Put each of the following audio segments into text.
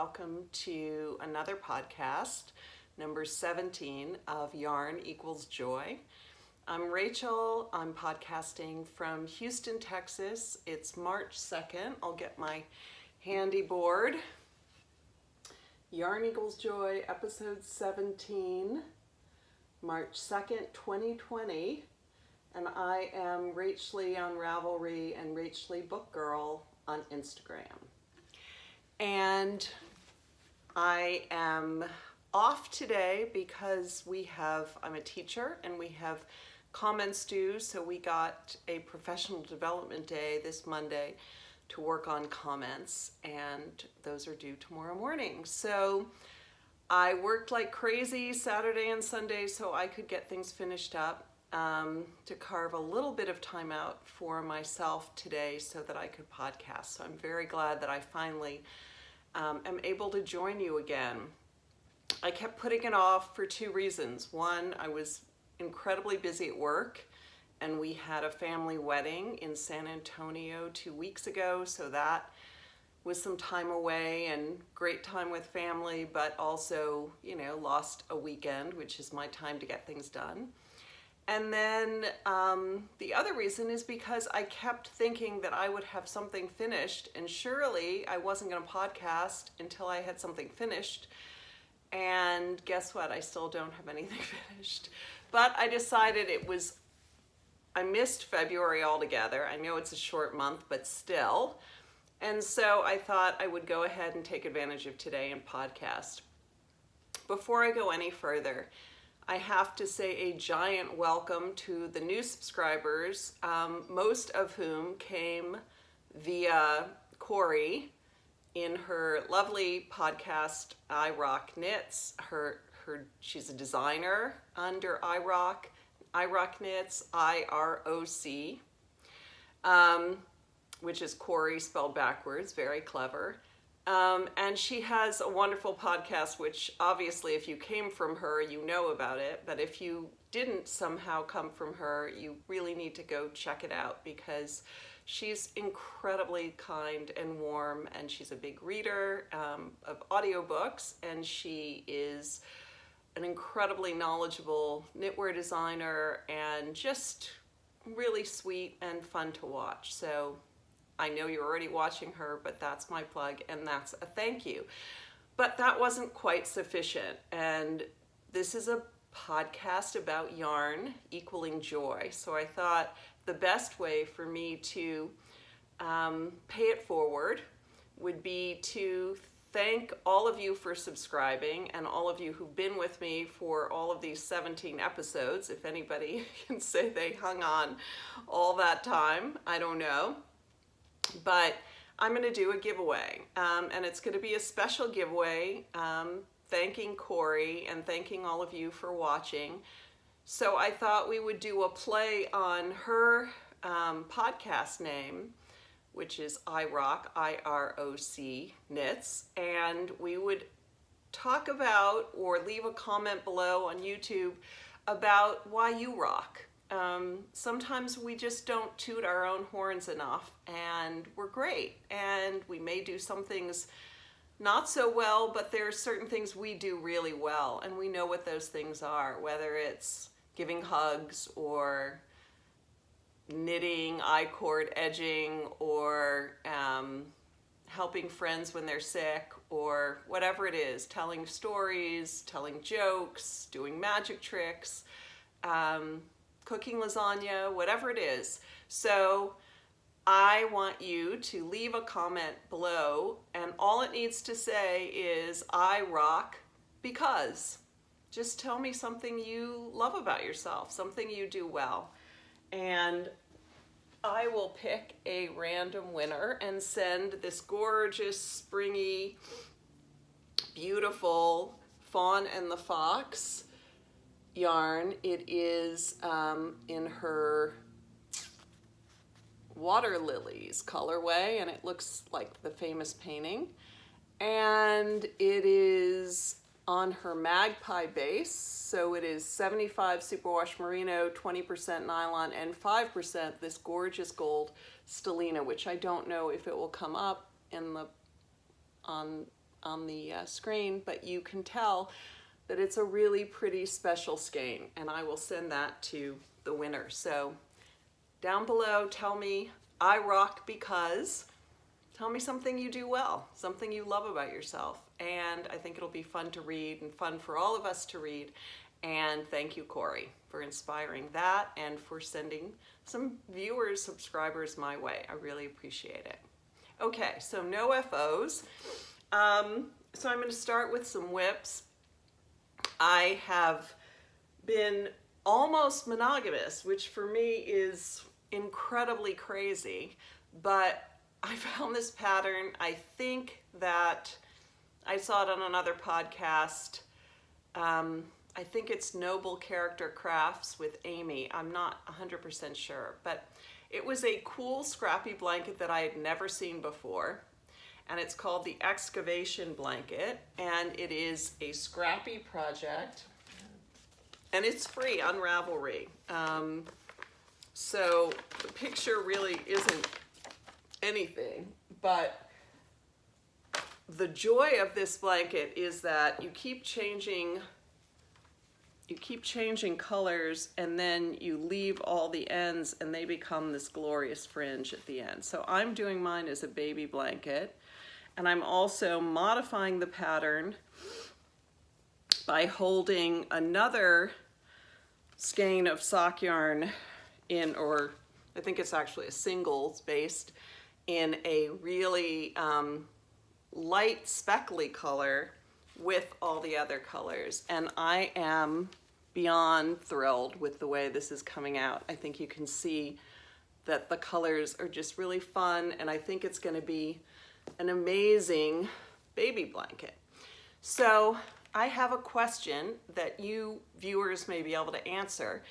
welcome to another podcast, number 17 of Yarn Equals Joy. I'm Rachel. I'm podcasting from Houston, Texas. It's March 2nd. I'll get my handy board. Yarn Equals Joy, episode 17, March 2nd, 2020. And I am Rach Lee on Ravelry and Rach Lee Book Girl on Instagram. And I am off today because I'm a teacher and we have comments due, so we got a professional development day this Monday to work on comments, and those are due tomorrow morning. So I worked like crazy Saturday and Sunday so I could get things finished up, to carve a little bit of time out for myself today so that I could podcast. So I'm very glad that I finally am able to join you again. I kept putting it off for two reasons. One, I was incredibly busy at work, and we had a family wedding in San Antonio 2 weeks ago, so that was some time away and great time with family, but also, lost a weekend, which is my time to get things done. And then the other reason is because I kept thinking that I would have something finished, and surely I wasn't going to podcast until I had something finished. And guess what? I still don't have anything finished. But I decided I missed February altogether. I know it's a short month, but still. And so I thought I would go ahead and take advantage of today and podcast. Before I go any further, I have to say a giant welcome to the new subscribers, most of whom came via Corey in her lovely podcast, I Rock Knits. She's a designer under I Rock Knits, IROC, which is Corey spelled backwards, very clever. And she has a wonderful podcast, which obviously if you came from her, you know about it. But if you didn't somehow come from her, you really need to go check it out because she's incredibly kind and warm, and she's a big reader of audiobooks, and she is an incredibly knowledgeable knitwear designer and just really sweet and fun to watch. So I know you're already watching her, but that's my plug, and that's a thank you. But that wasn't quite sufficient, and this is a podcast about yarn equaling joy. So I thought the best way for me to pay it forward would be to thank all of you for subscribing and all of you who've been with me for all of these 17 episodes. If anybody can say they hung on all that time, I don't know. But I'm going to do a giveaway, and it's going to be a special giveaway, thanking Corey and thanking all of you for watching. So I thought we would do a play on her podcast name, which is IROC, I-R-O-C, Knits, and we would talk about or leave a comment below on YouTube about why you rock. Sometimes we just don't toot our own horns enough, and we're great, and we may do some things not so well, but there are certain things we do really well, and we know what those things are, whether it's giving hugs or knitting, I-cord edging, or helping friends when they're sick, or whatever it is, telling stories, telling jokes, doing magic tricks, cooking lasagna, whatever it is. So I want you to leave a comment below, and all it needs to say is I rock because. Just tell me something you love about yourself, something you do well. And I will pick a random winner and send this gorgeous, springy, beautiful Fawn and the Fox yarn. It is in her Water Lilies colorway, and it looks like the famous painting. And it is on her Magpie base, so it is 75 superwash merino, 20% nylon, and 5% this gorgeous gold stellina, which I don't know if it will come up in the on on the screen, but you can tell that it's a really pretty special skein, and I will send that to the winner. So down below, tell me I rock because, tell me something you do well, something you love about yourself. And I think it'll be fun to read and fun for all of us to read. And thank you, Corey, for inspiring that and for sending some viewers, subscribers my way. I really appreciate it. Okay, so no FOs. So I'm going to start with some whips. I have been almost monogamous, which for me is incredibly crazy, but I found this pattern. I think that I saw it on another podcast. I think it's Noble Character Crafts with Amy. I'm not 100% sure, but it was a cool scrappy blanket that I had never seen before. And it's called the Excavation blanket, and it is a scrappy project, and it's free on Ravelry. So the picture really isn't anything, but the joy of this blanket is that you keep changing colors, and then you leave all the ends and they become this glorious fringe at the end. So I'm doing mine as a baby blanket, and I'm also modifying the pattern by holding another skein of sock yarn in, or I think it's actually a singles based, in a really light speckly color with all the other colors. And I am beyond thrilled with the way this is coming out. I think you can see that the colors are just really fun, and I think it's going to be an amazing baby blanket. So I have a question that you viewers may be able to answer.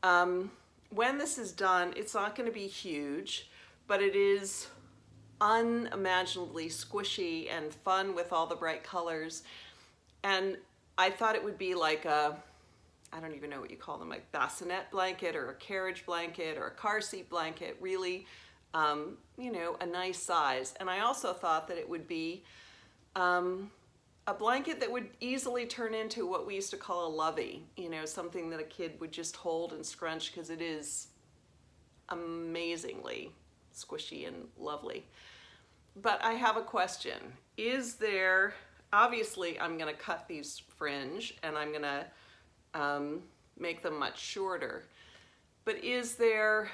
When this is done, it's not going to be huge, but it is unimaginably squishy and fun with all the bright colors. And I thought it would be like a, I don't even know what you call them, like bassinet blanket or a carriage blanket or a car seat blanket, really, you know, a nice size. And I also thought that it would be a blanket that would easily turn into what we used to call a lovey, you know, something that a kid would just hold and scrunch, because it is amazingly squishy and lovely. But I have a question. Is there, obviously I'm going to cut these fringe and I'm going to make them much shorter, but is there,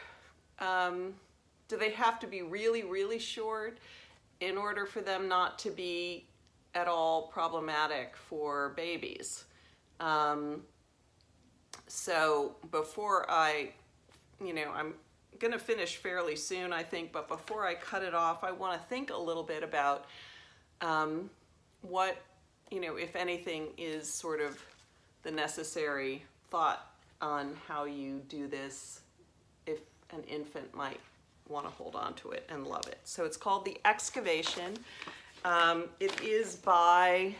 do they have to be really, really short in order for them not to be at all problematic for babies? So before I, you know, I'm going to finish fairly soon, I think, but before I cut it off, I want to think a little bit about what, you know, if anything, is sort of the necessary thought on how you do this if an infant might want to hold on to it and love it. So it's called the Excavation. It is by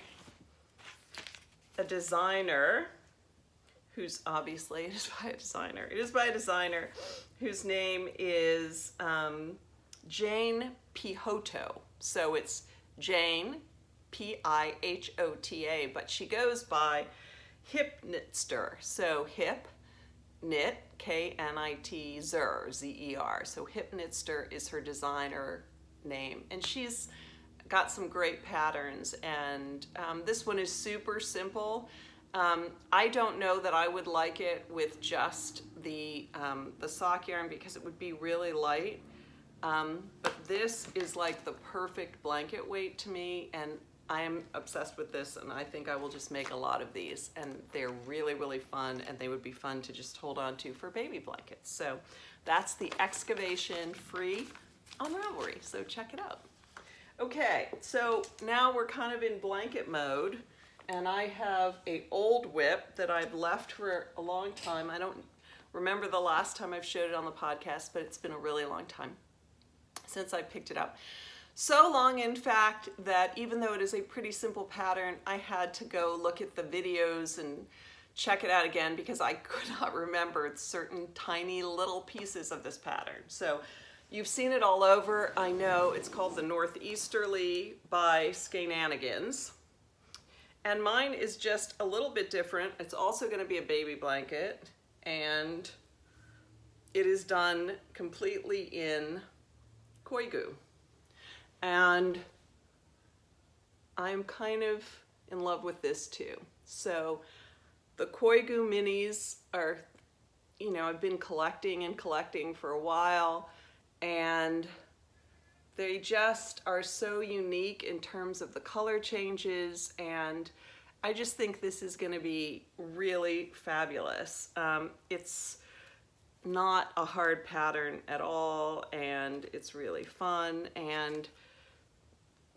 a designer who's obviously, it is by a designer whose name is Jane Pihota. So it's Jane, P-I-H-O-T-A, but she goes by Hip Knitster. So hip, knit, K-N-I-T, zer, Z-E-R. So Hip Knitster is her designer name. And she's got some great patterns, and this one is super simple. I don't know that I would like it with just the sock yarn, because it would be really light. But this is like the perfect blanket weight to me, and I am obsessed with this, and I think I will just make a lot of these, and they're really, really fun, and they would be fun to just hold on to for baby blankets. So that's the Excavation, free on Ravelry, so check it out. Okay, so now we're kind of in blanket mode, and I have an old whip that I've left for a long time. I don't remember the last time I've showed it on the podcast, but it's been a really long time since I picked it up. So long, in fact, that even though it is a pretty simple pattern, I had to go look at the videos and check it out again, because I could not remember certain tiny little pieces of this pattern. So You've seen it all over. I know it's called the Northeasterly by Skananigans. And mine is just a little bit different. It's also going to be a baby blanket, and it is done completely in koigu. And I'm kind of in love with this too. So the koigu minis are, you know, I've been collecting for a while, and they just are so unique in terms of the color changes, and I just think this is going to be really fabulous. It's not a hard pattern at all, and it's really fun, and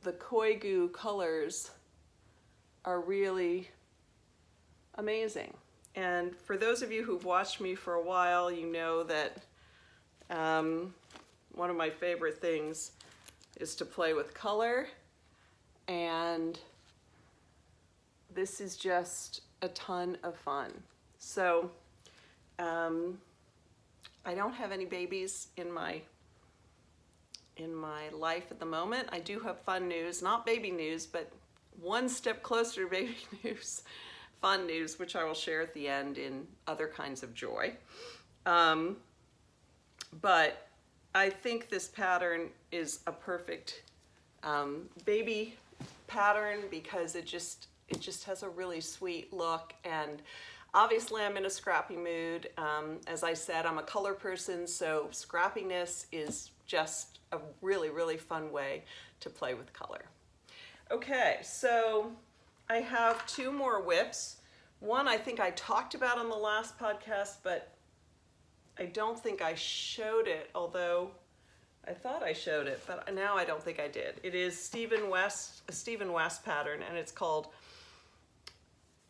the koigu colors are really amazing. And for those of you who've watched me for a while, you know that one of my favorite things is to play with color, and this is just a ton of fun. So I don't have any babies in my life at the moment. I do have fun news, not baby news, but one step closer to baby news, fun news, which I will share at the end in other kinds of joy. But I think this pattern is a perfect baby pattern because it just has a really sweet look, and obviously I'm in a scrappy mood. As I said, I'm a color person, so scrappiness is just a really, really fun way to play with color. Okay, so I have two more whips. One I think I talked about on the last podcast, but I don't think I showed it, although I thought I showed it, but now I don't think I did. It is a Stephen West pattern, and it's called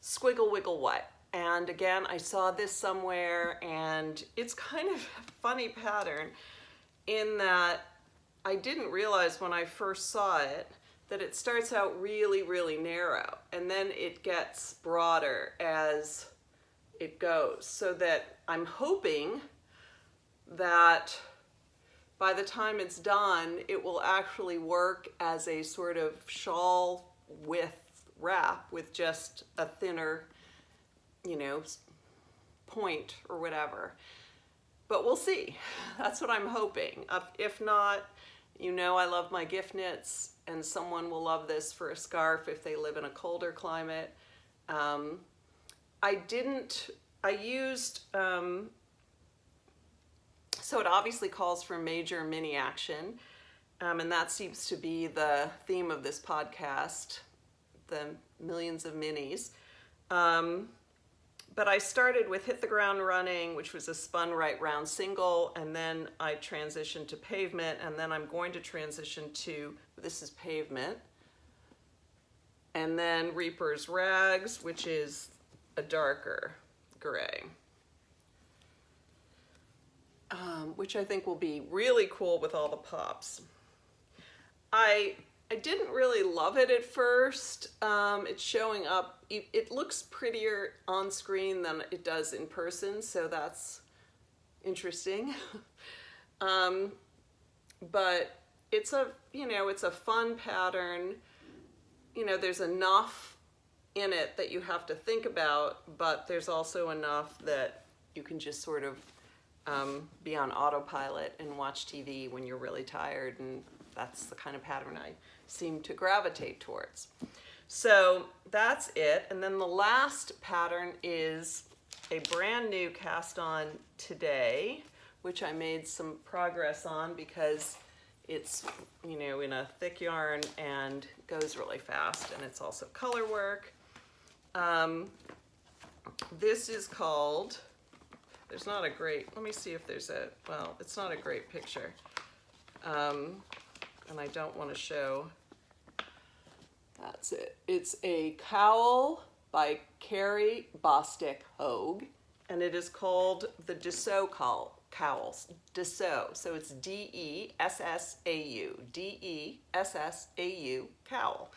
Squiggle Wiggle What. And again, I saw this somewhere, and it's kind of a funny pattern in that I didn't realize when I first saw it that it starts out really, really narrow, and then it gets broader as it goes, so that I'm hoping that by the time it's done, it will actually work as a sort of shawl width wrap with just a thinner, you know, point or whatever. But we'll see. That's what I'm hoping. If not, you know, I love my gift knits, and someone will love this for a scarf if they live in a colder climate. So it obviously calls for major mini action, and that seems to be the theme of this podcast, the millions of minis. But I started with Hit the Ground Running, which was a spun right round single, and then I transitioned to Pavement, and then I'm going to transition to, this is Pavement, and then Reaper's Rags, which is a darker gray. Which I think will be really cool with all the pops. I didn't really love it at first. It's showing up, it looks prettier on screen than it does in person, so that's interesting. But it's a, you know, it's a fun pattern. You know, there's enough in it that you have to think about, but there's also enough that you can just sort of be on autopilot and watch TV when you're really tired, and that's the kind of pattern I seem to gravitate towards. So that's it. And then the last pattern is a brand new cast on today, which I made some progress on because it's, you know, in a thick yarn and goes really fast, and it's also color work. This is called, there's not a great, let me see if there's a, well, it's not a great picture. And I don't want to show, that's it. It's a cowl by Carrie Bostick Hogue, and it is called the Dessau cowls. Dessau, so it's D-E-S-S-A-U, D-E-S-S-A-U cowl.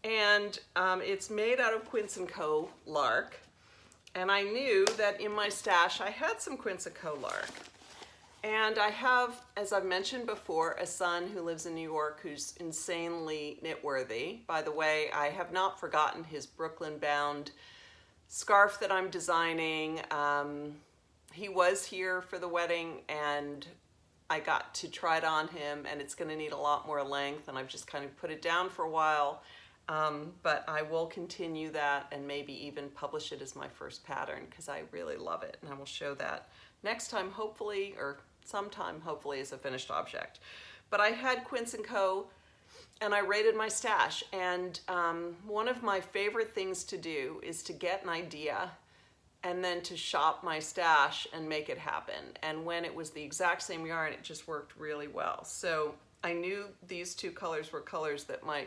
And it's made out of Quince & Co. Lark. And I knew that in my stash I had some Quince & Co. Lark. And I have, as I've mentioned before, a son who lives in New York who's insanely knit-worthy. By the way, I have not forgotten his Brooklyn-bound scarf that I'm designing. He was here for the wedding, and I got to try it on him, and it's going to need a lot more length, and I've just kind of put it down for a while. But I will continue that and maybe even publish it as my first pattern because I really love it, and I will show that next time, hopefully, or sometime, hopefully, as a finished object. But I had Quince & Co. and I raided my stash, and one of my favorite things to do is to get an idea and then to shop my stash and make it happen. And when it was the exact same yarn, it just worked really well. So I knew these two colors were colors that my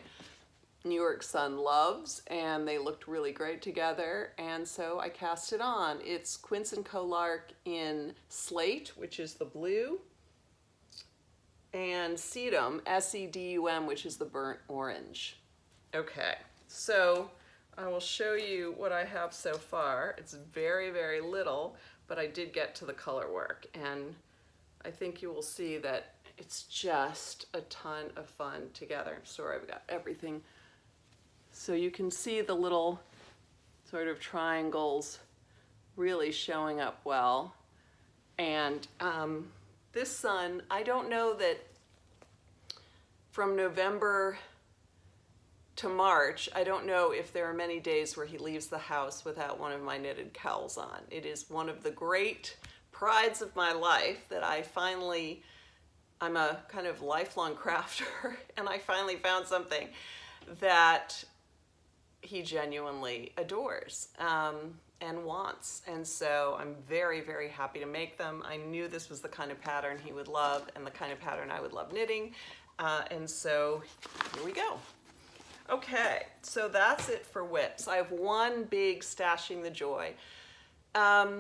New York son loves, and they looked really great together, and so I cast it on. It's Quince & Co. Lark in Slate, which is the blue, and Sedum, S-E-D-U-M, which is the burnt orange. Okay, so I will show you what I have so far. It's very, very little, but I did get to the color work, and I think you will see that it's just a ton of fun together. I'm sorry, I've got everything. So you can see the little sort of triangles really showing up well. And this son, I don't know that from November to March, I don't know if there are many days where he leaves the house without one of my knitted cowls on. It is one of the great prides of my life that I'm a kind of lifelong crafter, and I finally found something that he genuinely adores and wants. And so I'm very, very happy to make them. I knew this was the kind of pattern he would love and the kind of pattern I would love knitting. And so here we go. Okay, so that's it for whips. I have one big stashing the joy. I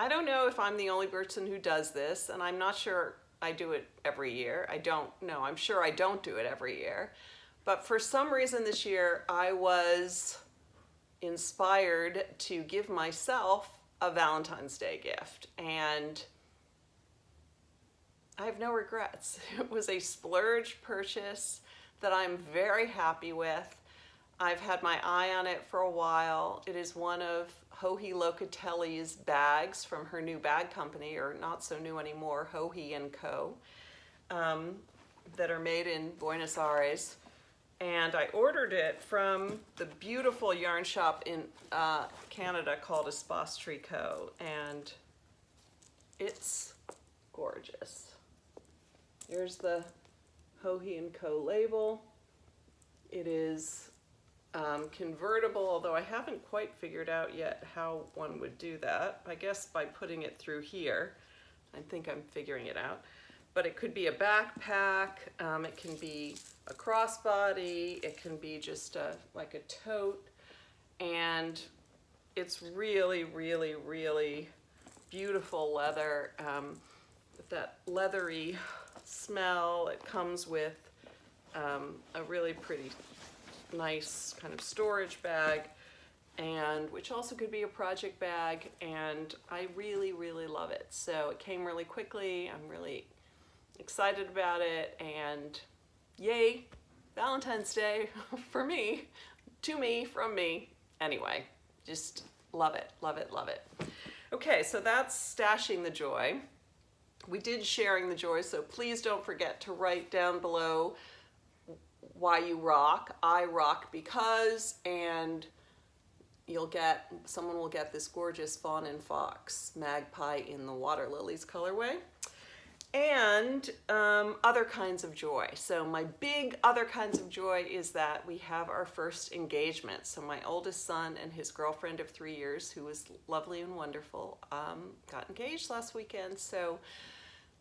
don't know if I'm the only person who does this, and I'm not sure I do it every year. I don't know. I'm sure I don't do it every year. But for some reason this year, I was inspired to give myself a Valentine's Day gift, and I have no regrets. It was a splurge purchase that I'm very happy with. I've had my eye on it for a while. It is one of Joji Locatelli's bags from her new bag company, or not so new anymore, Joji & Co., that are made in Buenos Aires. And I ordered it from the beautiful yarn shop in Canada called Espace Tricot, and it's gorgeous. Here's the Joji & Co. label. It is convertible, although I haven't quite figured out yet how one would do that. I guess by putting it through here. I think I'm figuring it out. But it could be a backpack, it can be a crossbody, it can be just like a tote, and it's really, really, really beautiful leather with that leathery smell. It comes with a really pretty nice kind of storage bag, and which also could be a project bag, and I really, really love it. So it came really quickly. I'm really excited about it, and yay, Valentine's Day for me, to me, from me. Anyway, just love it, love it, love it. Okay, so that's stashing the joy. We did sharing the joy, so please don't forget to write down below why you rock. I rock because, and someone will get this gorgeous Fawn and Fox Magpie in the Water Lilies colorway. And other kinds of joy. So my big other kinds of joy is that we have our first engagement. So my oldest son and his girlfriend of 3 years, who was lovely and wonderful, got engaged last weekend. So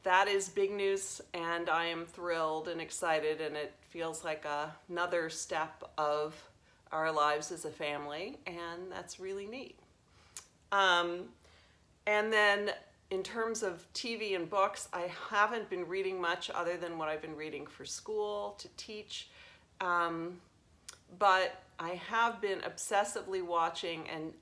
that is big news, and I am thrilled and excited, and it feels like another step of our lives as a family, and that's really neat. And then in terms of TV and books, I haven't been reading much other than what I've been reading for school to teach, but I have been obsessively watching and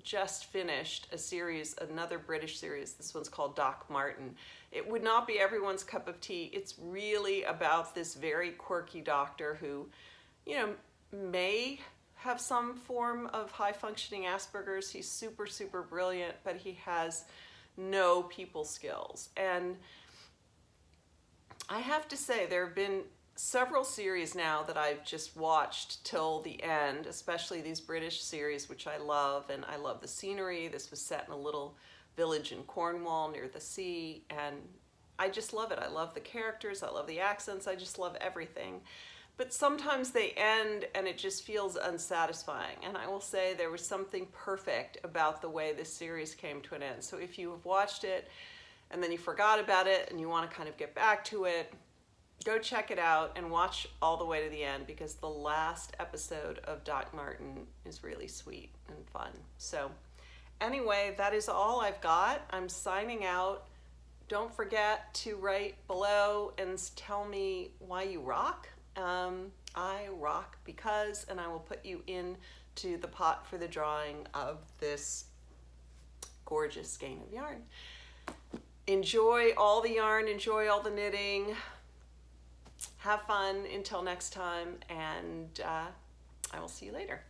just finished a series, another British series. This one's called Doc Martin. It would not be everyone's cup of tea. It's really about this very quirky doctor who, you know, may have some form of high functioning Asperger's. He's super, super brilliant, but he has no people skills. And I have to say, there have been several series now that I've just watched till the end, especially these British series, which I love, and I love the scenery. This was set in a little village in Cornwall near the sea, and I just love it. I love the characters, I love the accents, I just love everything. But sometimes they end and it just feels unsatisfying, and I will say there was something perfect about the way this series came to an end. So if you have watched it and then you forgot about it and you want to kind of get back to it, go check it out and watch all the way to the end, because the last episode of Doc Martin is really sweet and fun. So anyway, that is all I've got. I'm signing out. Don't forget to write below and tell me why you rock. I rock because, and I will put you into the pot for the drawing of this gorgeous skein of yarn. Enjoy all the yarn, enjoy all the knitting. Have fun until next time, and I will see you later.